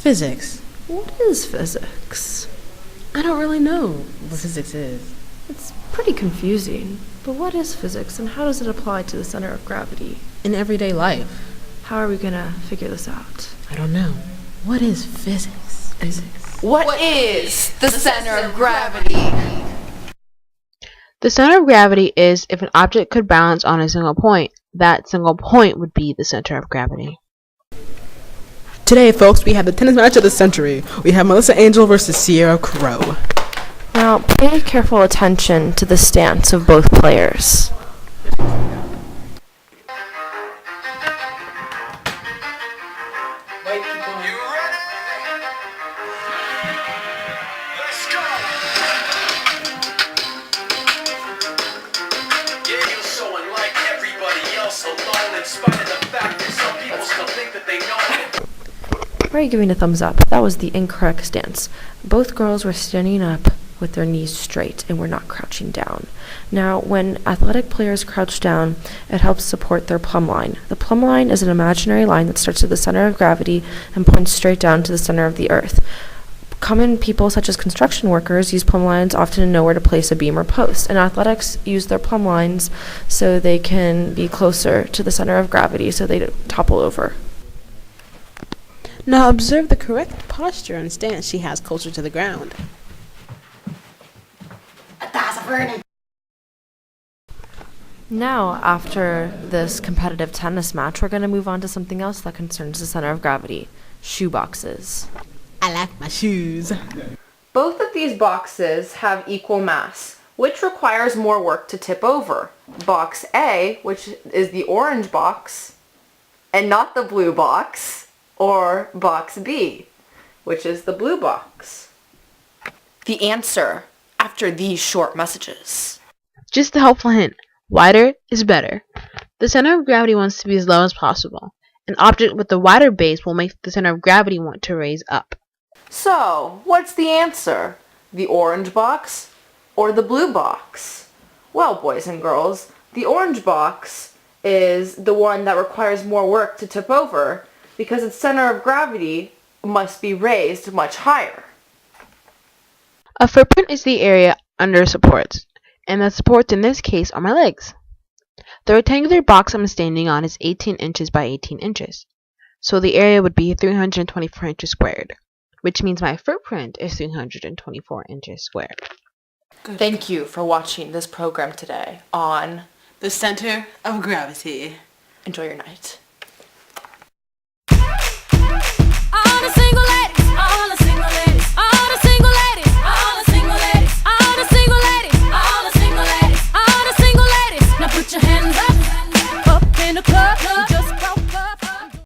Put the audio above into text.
Physics. What is physics? I don't really know what physics is. It's pretty confusing. But what is physics and how does it apply to the center of gravity? In everyday life. How are we gonna figure this out? I don't know. What is physics? What is the center of gravity? The center of gravity is if an object could balance on a single point. That single point would be the center of gravity. Today, folks, we have the tennis match of the century. We have Melissa Angel versus Sierra Crow. Now, pay careful attention to the stance of both players. Why are you giving a thumbs up? That was the incorrect stance. Both girls were standing up with their knees straight and were not crouching down. Now, when athletic players crouch down, it helps support their plumb line. The plumb line is an imaginary line that starts at the center of gravity and points straight down to the center of the earth. Common people, such as construction workers, use plumb lines often to know where to place a beam or post, and athletics use their plumb lines so they can be closer to the center of gravity so they don't topple over. Now observe the correct posture and stance she has closer to the ground. Now, after this competitive tennis match, we're going to move on to something else that concerns the center of gravity: shoe boxes. I like my shoes. Both of these boxes have equal mass. Which requires more work to tip over? Box A, which is the orange box, and not the blue box, or box B, which is the blue box? The answer after these short messages. Just a helpful hint. Wider is better. The center of gravity wants to be as low as possible. An object with a wider base will make the center of gravity want to raise up. So, what's the answer? The orange box or the blue box? Well, boys and girls, the orange box is the one that requires more work to tip over because its center of gravity must be raised much higher. A footprint is the area under supports, and the supports in this case are my legs. The rectangular box I'm standing on is 18 inches by 18 inches, so the area would be 324 inches squared, which means my footprint is 324 inches squared. Thank you for watching this program today on The Center of Gravity. Enjoy your night. All the single ladies, all the single ladies, all the single ladies, all the single ladies, all the single ladies, all the single ladies, all the single ladies. Now put your hands up in the club, just